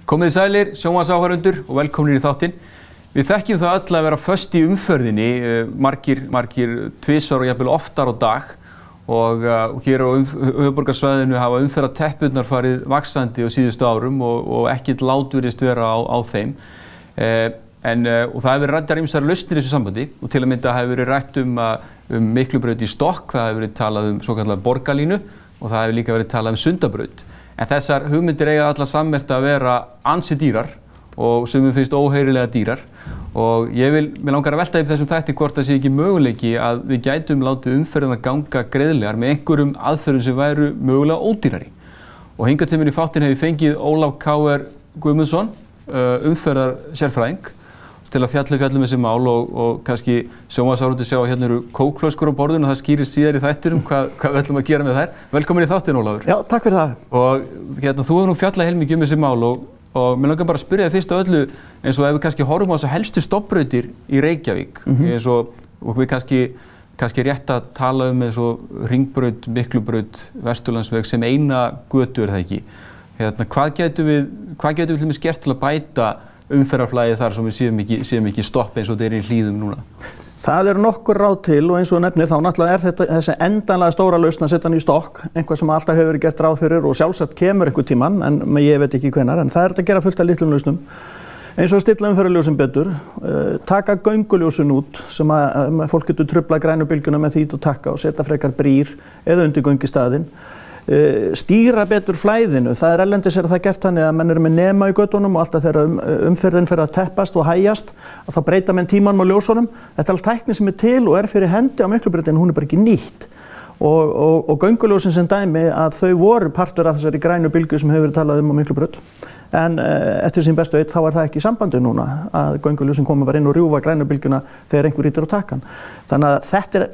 Komið sælir, sjónvarpsáhorfendur og velkomnir í þáttinn. Við þekkjum það öll að vera föst í umferðinni, margir tvisvar og jafnvel oftar á dag og hér á höfuðborgarsvæðinu hafa umferðarteppurnar farið vaxandi á síðustu árum og ekkert lát virðist vera á þeim. Og það hefur verið ræddar ýmsar lausnir í þessu sambandi og til að mynda hefur verið rætt um Miklubraut í Stokk, það hefur verið talað um svokallaða borgarlínu og það hefur líka verið talað um Sundabraut. En þessar hugmyndir eiga allar sammerkt að vera ansi dýrar og sumum finnst óheyrilega dýrar og mig langar að velta yfir þessum þætti hvort það sé ekki möguleiki að við gætum látið umferðina ganga greiðlegar með einhverjum aðferðum sem væru mögulega ódýrari. Og hingað til minn í þáttinn hef ég fengið Ólaf K.R. Guðmundsson, umferðarsérfræðing, til að fjalla þessi mál og kannski sjónvarpsáhorfendur sjá að hérna eru kókflöskur á borðinu og það skýrist síðar í þættinum hvað við ætlum að gera með þær. Velkomin í þáttinn, Ólafur. Já, takk fyrir það. Og þú hefur nú fjallað heilmikið þessi mál og mér langar bara að spyrja þig fyrst af öllu eins og ef við kannski horfum á þessar helstu stofnbrautir í Reykjavík eins og við kannski rétt að tala eins og Hringbraut, Miklubraut, Vesturlandsveg sem eina götu það ekki. Hvað gætum við til dæmis gert til að bæta umferðarflæði þar sem við séum ekki stopp eins og þetta í Hlíðum núna? Það nokkur ráð til og eins og nefnir þá náttúrulega þetta þessi endanlega stóra lausn að setja hann í Stokk, einhvað sem alltaf hefur verið gert ráð fyrir og sjálfsagt kemur einhver tímann en ég veit ekki hvenær, en það að gera fullt af litlum lausnum. Eins og stilla umferðarljósin betur, taka gönguljósin út sem að fólk getur truflað grænu bylgjuna með því að taka og setja frekar brýr eða undirgöng í staðinn. Stýra betur flæðinu, það erlendis það gert þannig að menn eru með nema í göttunum og alltaf þegar umferðin fer að teppast og hægjast að þá breyta menn tímanum á ljósunum. Þetta allt tækni sem til og fyrir hendi á Miklubrautinni, hún bara ekki nýtt og gönguljósin sem dæmi að þau voru partur af þessari grænu bylgju sem hefur verið talað á Miklubraut en eftir sem bestu veit þá það ekki í sambandi núna að gönguljósin koma bara inn og rjúfa grænu bylgjuna þegar einhver ýtir á takkan. Þannig að þetta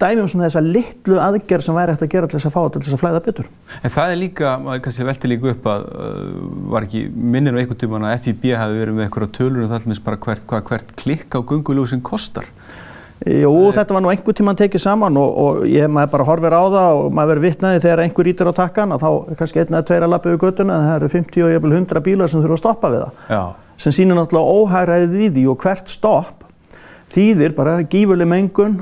dæmi svona þessa litlu aðgerð sem væri hægt að gera til þess að fá til þess að flæða betur. En það líka, maður kannski velti líka upp að var ekki minnir á einhvern tímann að FIB hafi verið með einhverja tölur það alveg bara hvert klikk á gönguljósin kostar. Jú, þetta var nú einhvern tímann tekið saman og maður bara horfir á það og maður verður vitnaði þegar einhver ýtir á takkan að þá kannski einn eða tveir að labba yfir götuna en það eru 50 og jafnvel 100 bílar sem þurfa að stoppa við það. Já. Sem sýnir náttúrulega óhagræðið við því og hvert stopp þýðir bara gífurleg mengun,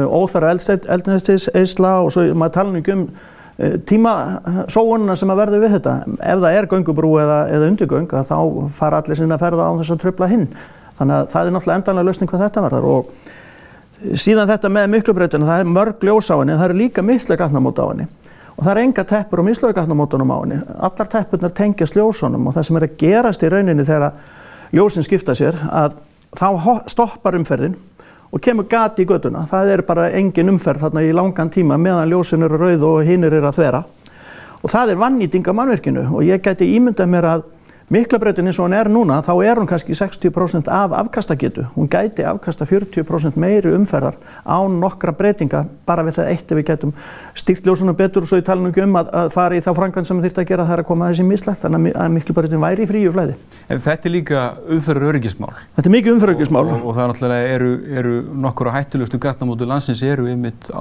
óþarfa eldsneytiseyðsla og svo maður tala nú ekki tímasóunina sem að verður við þetta. Ef það göngubrú eða undirgöng þá fara allir sinna að ferða á þess að trufla hinn. Þannig að það náttúrulega endanlega lausning hvað þetta varðar og síðan þetta með Miklubrautina, það mörg ljós á henni, það líka mislæg gatnamót á henni og það enga teppur og mislæg gatnamótunum á henni. Allar teppurnar tengjast ljósunum og það sem að gerast í rauninni þegar ljósin skipta sér að þá stoppar umferðin og kemur gat í götuna. Það bara engin umferð þarna í langan tíma meðan ljósin eru rauð og hinir eru að þvera og það vannýting af mannvirkinu og ég gæti ímyndað mér að Miklubrautin eins og hún núna, þá hún kannski 60% af afkastagetu. Hún gæti afkasta 40% meiri umferðar án nokkra breytinga bara við það eitt ef við gætum stýrt ljósunum betur og svo ég tala nú ekki að fara í þá framkvæmd sem þyrfti að gera það að koma þessi mislagt þannig að Miklubrautin væri í fríu flæði. En þetta líka umferðaröryggismál. Þetta mikið umferðaröryggismál. Og það náttúrulega eru nokkur á hættulegustu gatnamótum landsins einmitt á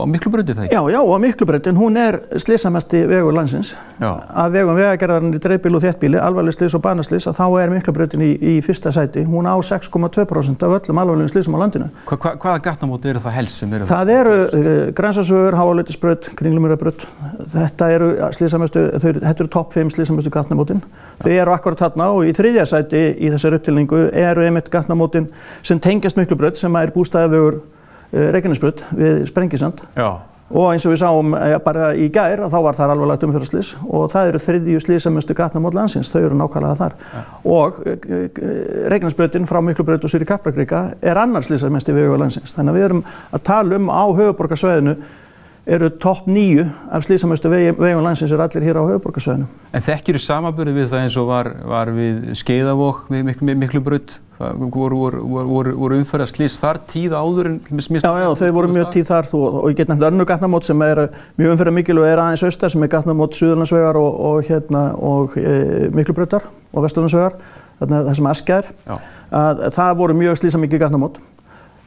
Miklubrauti það ekki? Já, á Miklubrautin, hún slysamesti vegur landsins. Af vegum vegagerðarinnar í dreifbýli og þéttbýli alvarleg slys og banaslys að þá Miklubrautin í fyrsta sæti. Hún á 6,2% af öllum alvarlegum slysum á landinu. Hvaða gatnamót eru það helst sem eru? Það Grensásvegur, Háalautisbraut, Kringlumýrarbraut. Þetta eru topp 5 slysamestu gatnamótin. Þau akkurat þarna og í þriðja sæti í þessari upptalningu einmitt gatnamótin sem tengjast Miklubraut sem bústaðavegur Reykjanesbraut við Sprengisand. Já. Og eins og við sáum bara í gær þá var þar alvarlegt umferðarslys og það eru þriðju slysamestu gatnamót landsins, þau eru nákvæmlega þar. Og Reykjanesbrautin frá Miklubraut og suður í Kaplakrika annar slysamesti vegur landsins. Þannig að við erum að tala á höfuðborgarsvæðinu eru topp 9 af slysamestu vegum landsins allir hér á höfuðborgarsvæðinu. En þekkirðu samanburði við það eins og var við Skeiðavog við Miklubraut? Voru umferðarslys þar tíð áður en Já, þau voru mjög tíð þar og ég get nefnt önnur gatnamót sem mjög umferðarmikil og aðeins austar sem gatnamót Suðurlandsvegar og Miklubrautar og Vesturlandsvegar, það sem Askja það voru mjög slysamikil gatnamót.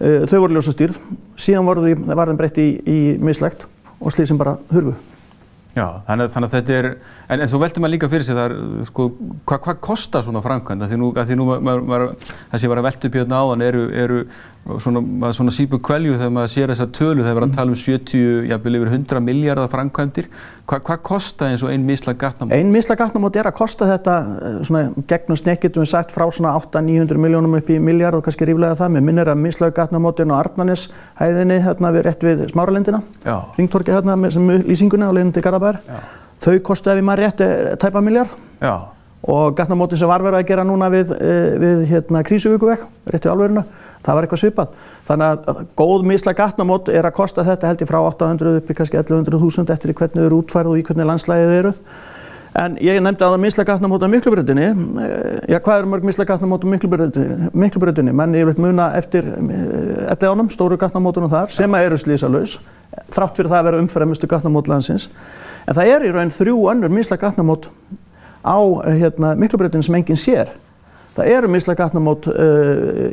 Þau voru ljósastýrð, síðan var þeim breytt í mislægt og slysin bara hurfu. Já, þannig að þetta en svo veltir maður líka fyrir sig það sko, hvað kostar svona framkvæmd? Því nú það sem var að velta upp hérna áðan eru svona sípu kvelju þegar maður sér þessa tölu þegar maður tala 70, jafnvel yfir 100 milljarða framkvæmdir. Hvað kostar eins og ein mislæg gatnamót? Ein mislæg gatnamót að kosta þetta svona gegnum snekk getum við sagt frá svona 800–900 milljónum upp í milljarð og kannski ríflega það. Mér minnir að mislæg gatnamótin á Arnarneshæðinni hérna rétt við Smáralindina, hringtorgið hérna sem lýsingunni á leiðinni til Garðabæjar. Þau kostu ef ég maður rétt tæpa milljarð. Já. Og gatnamótin sem var verið að gera núna við hérna Krísuvíkurveg, rétt við álverinu, það var eitthvað svipað. Þannig að góð mislæg gatnamót að kosta þetta held ég frá 800 upp í kannski 1100.000 eftir hvernig þau eru útfærð og í hvernig landslægið eru. En ég nefndi að mislæg gatnamót á Miklubrautinni. Já, hvað eru mörg mislæg gatnamót á Miklubrautinni? Menn yfirleitt muna eftir Elliðánum, stóru gatnamótunum þar, sem eru slysalaus, þrátt fyrir það að vera umferðarmestu gatnamót landsins. En það í raun 3 önnur mislæg gatnamót á Miklubrautinni sem enginn sér. Það eru mislæg gatnamót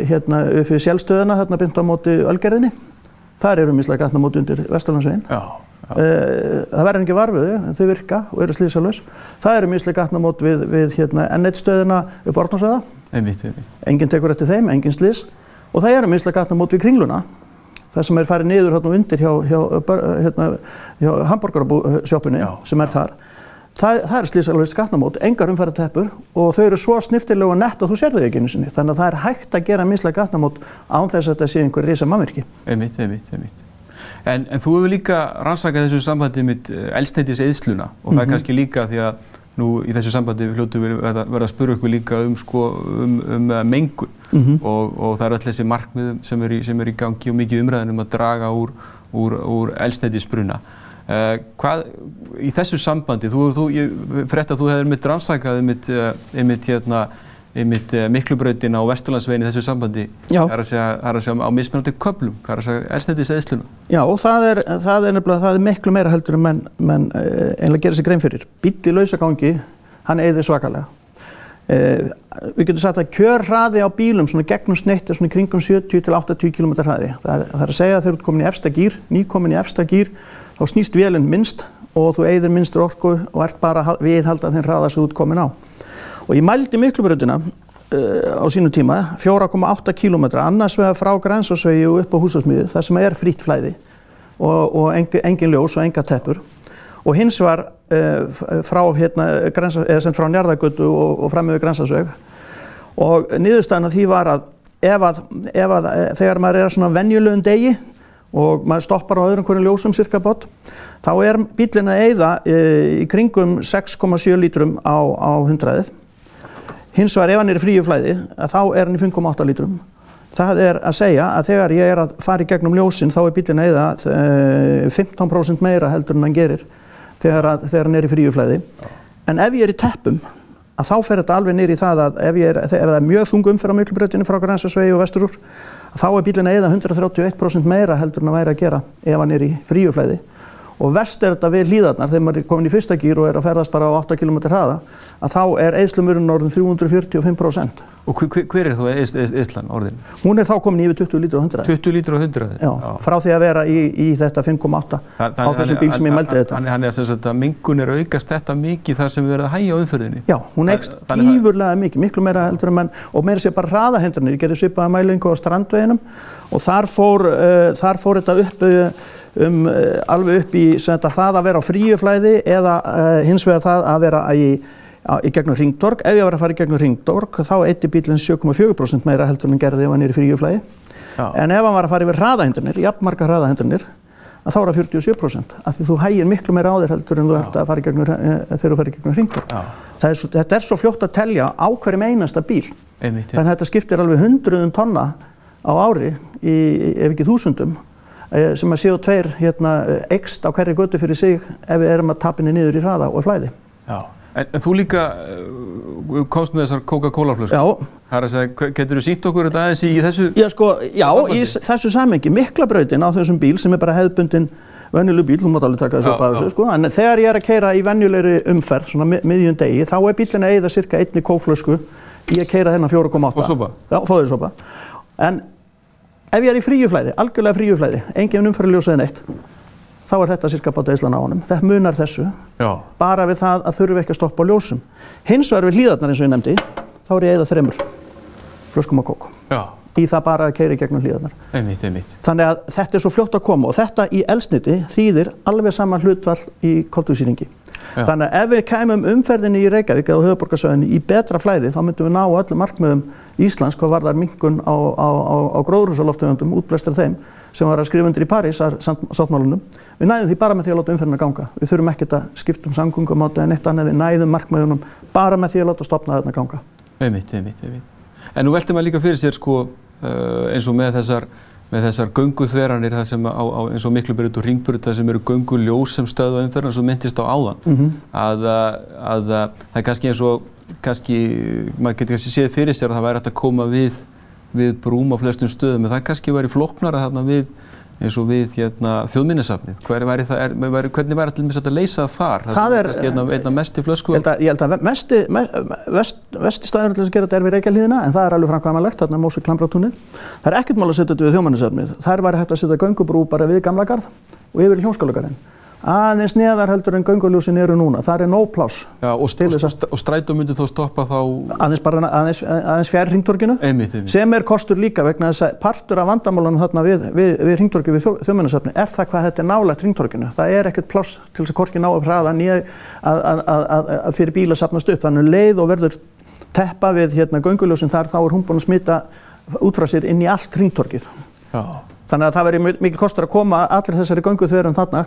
hérna upp við Sjálfstöðina, hérna beint á móti Ölgerðinni. Þar eru mislæg gatnamót undir Vesturlandsveginn. Það verður ekki varfið, þau virka og eru slysalaus. Það eru mislæg gatnamót við hérna N1-stöðina upp Ártúnsveiða. Enginn tekur eftir þeim, enginn slys. Og það eru mislæg gatnamót við Kringluna. Það sem farið niður hérna undir hjá hamborgarasjoppunni sem þar. Það eru slysalaust gatnamót, engar umferðarteppur og þau eru svo snyrtileg og nett að þú sér þau ekki einu sinni. Þannig að það er hægt að gera mislæg gatnamót án þess að þetta sé einhver risa mannvirki. Einmitt. En þú hefur líka rannsakað þessu sambandi með eldsneytiseyðsluna og það kannski líka því að nú í þessu sambandi hljótum við verða að spyrja ykkur líka um mengun og það eru öll þessi markmið sem eru í gangi og mikið umræðan að draga úr eldsneytisbruna. Hvað í þessu sambandi, ég frétti að þú hefur rannsakað Miklubrautin á Vesturlandsveginn í þessu sambandi. Það er að segja á mismunandi köflum, það er að segja eldsneytiseyðsluna. Já, og það er miklu meira heldur en menn eiginlega gera sér grein fyrir. Bíll í lausagangi, hann eyðir svakalega. Við getum sagt að kjörhraði á bílum svona gegnum sneitt svona kringum 70–80 km hraði. Það er að segja að þegar þú ert komin í efsta gír, nýkomin í efsta gír, þá snýst vélinn minnst og þú eyðir minnstur orku og ert bara viðhalda þeim hraða sem þú ert komin á. Og ég mældi Miklubrautina á sínum tíma 4,8 km annars vegar frá Grensásvegi og upp á Húsasmiðju, þar sem frítt flæði og engin ljós og enga teppur. Og hins var frá Njarðargötu og fram yfir Grensásveg. Og niðurstaðan af því var að þegar maður svona venjulegum degi og maður stoppar á öðrum hverjum ljósum cirka bát, þá bíllinn að eyða í kringum 6,7 lítrum á 100. Hins vegar ef hann í fríu flæði, þá hann í 5,8 lítrum. Það að segja að þegar ég að fara í gegnum ljósin, þá bíllinn að eyða 15% meira heldur en hann gerir þegar hann í fríu flæði. En ef ég í teppum, að þá fer þetta alveg niður í það að ef það er mjög þung umferð á Miklubrautinni frá Grensásvegi og vestur úr, þá bíllinn að eyða 131% meira heldur en að væri að gera ef hann í fríu flæði. Og verst þetta við hlíðarnar, þegar maður komin í fyrsta gír og að ferðast bara á 8 km hraða, að þá eyðslumurinn orðin 345%. Og hver þá eyðslan orðin? Hún þá komin yfir 20 lítra á 100. 20 lítra á 100? Já, frá því að vera í þetta 5,8 á þessum bíl sem ég mældi þetta. Þannig að mengun aukast þetta mikið þar sem við verðum að hægja á umferðinni? Já, hún eykst gífurlega mikið, miklu meira heldur en menn, og meira sé bara hraðahindranir. Ég gerði svipaða mælingu á Strandveginum og þar fór þetta upp alveg upp í það að vera á fríu flæði eða hins vegar það að vera í gegnum hringtorg. Ef ég var að fara í gegnum hringtorg þá eyddi bílinn 7,4% meira heldur en hann gerði ef hann í fríu flæði. En ef hann var að fara yfir hraðahindranir, jafnmargar hraðahindranir, þá það 47%. Af því þú hægir miklu meira á þér heldur en þú ert að fara í gegnum þegar þú fer í gegnum hringtorg. Þetta svo fljótt að telja á hverjum einasta bíl. Þannig að þetta skiptir alveg 100 tonna á ári ef ekki þúsundum. Sem að CO2 eykst á hverri götu fyrir sig ef við að tapa henni niður í hraða og flæði. Já. En þú líka komst með þessar Coca-Cola-flöskur. Já. Það að segja, getur þú sýnt okkur þetta aðeins í þessu sambandi? Já, í þessu samhengi. Miklabrautin á þessum bíl sem bara hefðbundin venjuleg bíl, þú mátt alveg taka þessu upp af þessu, en þegar ég að keyra í venjulegri umferð, svona miðjum degi, þá bílinn að eyða cirka 1 kókflösku í að keyra þennan 4,8. Og sopa? Já, fóðursopa. En ef ég í fríu flæði, algjörlega fríu flæði, engin umferðarljós eða neitt, þá þetta cirka bátaeyðslan á honum. Þetta munar þessu, bara við það að þurfi ekki að stoppa á ljósum. Hins vegar við hlíðarnar eins og ég nefndi, þá ég að eyða 3 flöskum af kók. Í það bara að keyra í gegnum hlíðarnar. Einmitt. Þannig að þetta svo fljótt að koma og þetta í eldsneyti þýðir alveg sama hlutfall í koltvísýringi. Þannig að ef við kæmum umferðinni í Reykjavík eða á höfuðborgarsvæðinu í betra flæði þá myndum við ná öllum markmiðum Íslands hvað varðar minnkun á gróðurhúsalofttegundum, útblæstri þeim sem var að skrifa undir í París sáttmálanum. Við næðum því bara með því að láta umferðina ganga. Við þurfum ekkert að skipta samgöngumáta eða neitt annað, við næðum markmiðunum bara með því að láta stofnaðirna ganga. Einmitt. En nú veltir maður líka fyrir sér sko eins og með þessar gönguþveranir það sem eins og Miklubraut og Hringbraut það sem eru gönguljós sem stöðva umferðina svo myndist á áðan að það kannski eins og maður getur kannski séð fyrir sér að það væri hægt að koma við brúm á flestum stöðum en það kannski væri flóknara þarna við eins og við þjóðminjasafnið. Hvernig væri til dæmis að leysa þar? Það er einna mesti flösku. Ég held að mesti staðurinn til þess að gera þetta við Reykjahlíðina en það alveg framkvæmanlegt, þarna Mósvík-Klambrátúnið. Það ekkert mál að setja þetta við þjóðminjasafnið. Þar væri hægt að setja göngubrú bara við Gamla garð og yfir í Hljómskálagarðinn. Aðeins neðar heldur en gönguljósin eru núna. Það nóg pláss. Já, og strætó myndi þó stoppa þá? Aðeins fjær hringtorginu. Sem kostur líka vegna þess að partur af vandamálunum þarna við hringtorgi við þjóðminjasafnið það hvað þetta nálægt hringtorginu. Það ekkert pláss til þess að hvorki ná upp hraða né að fyrir bíla safnast upp. Þannig leið og verður teppa við gönguljósin þar þá hún búin að smita út frá sér inn í allt hringtorgið. Þannig að það væri mikil kostur að koma allir þessari gönguþverum þarna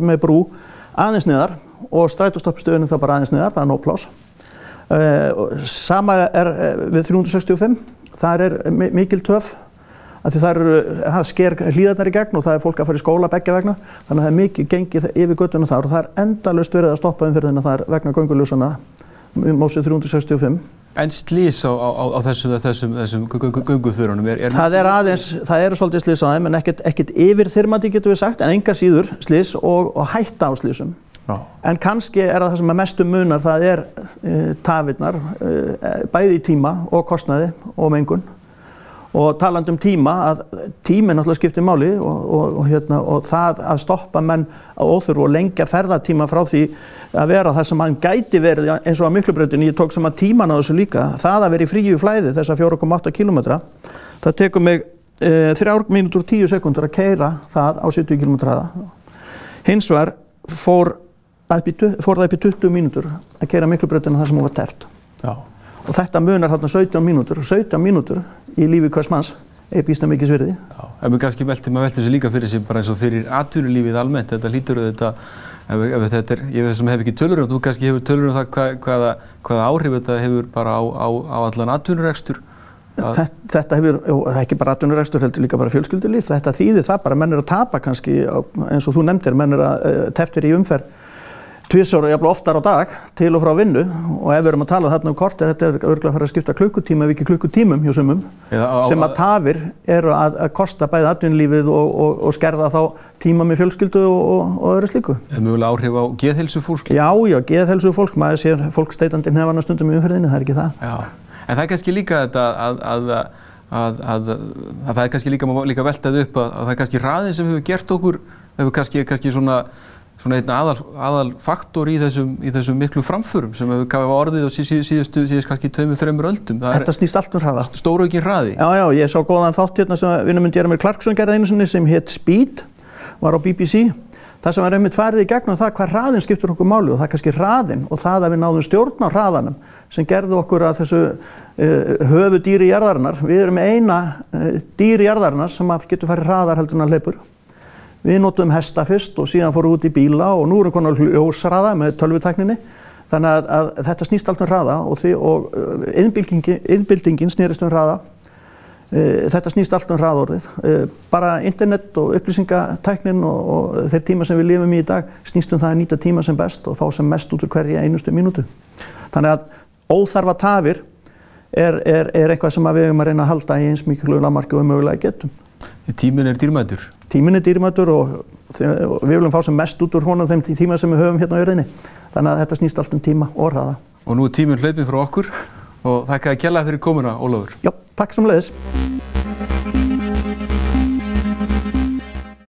með brú aðeins neðar og strætóstoppistöðunum þá bara aðeins neðar, það nóg pláss. Sama við 365, þar mikil töf, af því það sker hlíðarnar í gegn og það fólk að fara í skóla beggja vegna, þannig að það mikið gengið yfir göttuna þar og það endalaust verið að stoppa umferðina þar vegna gönguljósanna Mósið 365. En slys á þessum gönguþverunum það eru svolítið slys á þeim en ekkert yfirþyrmandi getum við sagt en enga síður slys og hætta á slysum. En kannski það sem mestu munar það tafirnar bæði í tíma og kostnaði og mengun. Og talandi tíma, að tíminn náttúrulega skiptir máli og það að stoppa menn á óþörfu og lengja ferðatíma frá því að vera það sem hann gæti verið eins og á Miklubrautinni, ég tók saman tíman á þessu líka, það að vera í fríu flæði þessa 4,8 kilometra, það tekur mig 3 mínútur og 10 sekúndur að keyra það á 70 km hraða. Hins vegar fór það upp í 20 mínútur að keyra Miklubrautina þar sem hún var teppt. Og þetta munar þarna 17 mínútur í lífi hvers manns býsna mikið svirði. Ef maður kannski veltir þessu líka fyrir sig bara eins og fyrir atvinnulífið almennt, þetta hlýtur ég hef ekki tölur þú kannski hefur tölur það hvaða áhrif þetta hefur bara á allan atvinnurekstur. Þetta hefur, það ekki bara atvinnurekstur, heldur líka bara fjölskyldulíf, þetta þýðir það bara menn að tapa kannski, eins og þú nefndir, menn að teftir í umferð 2 og jafnvel oftar á dag til og frá vinnu og ef við erum að tala þarna kort þetta örugglega að fara að skipta klukkutíma ef ekki klukkutímum hjá sumum sem að tafir eru að kosta bæði atvinnulífið og skerða þá tíma með fjölskyldu og öðru slíku. Mögulega áhrif á geðheilsu fólks? Já, geðheilsu fólks, maður sér fólk steitandi hnefana stundum í umferðinni, það ekki það. Já, en það kannski líka þetta að það kannski líka veltað upp að það kannski hraðin sem hefur gert okkur, hefur kannski svona einn aðal faktor í þessum miklu framförum sem hefur orðið á síðust kannski 2-3 öldum. Þetta snýst allt hraða. Stóraukinn hraði. Já, ég sá góðan þátt hérna sem vinur minn Jeremy Clarkson gerði einu sinni sem hét Speed, var á BBC. Það sem var einmitt farið í gegnum það hvað hraðinn skiptir okkur máli og það kannski hraðinn og það að við náðum stjórn á hraðanum sem gerði okkur að þessu höfuðdýri jarðarinnar. Við erum eina dýri jarðarinnar sem getur farið hraðar heldur en að hleypur. Við notum hesta fyrst og síðan fórum út í bíla og nú erum konar ljósraða með tölvutækninni. Þannig að þetta snýst allt hraða og iðnbyltingin snerist hraða. Þetta snýst allt hraðorðið. Bara internet og upplýsingatæknin og þeir tíma sem við lifum í dag snýst það að nýta tíma sem best og fá sem mest út úr hverja einustu mínútu. Þannig að óþarfa tafir eitthvað sem við eigum að reyna að halda í eins miklu lágmarki og mögulega getum. Tíminn dýrmætur. Tíminn dýrmætur og við viljum fá sem mest út úr honum þeim tíma sem við höfum hérna á jörðinni. Þannig að þetta snýst allt tíma og hraða. Og nú tíminn hlaupið frá okkur og þakka þér kærlega fyrir komuna, Ólafur. Já, takk sömuleiðis.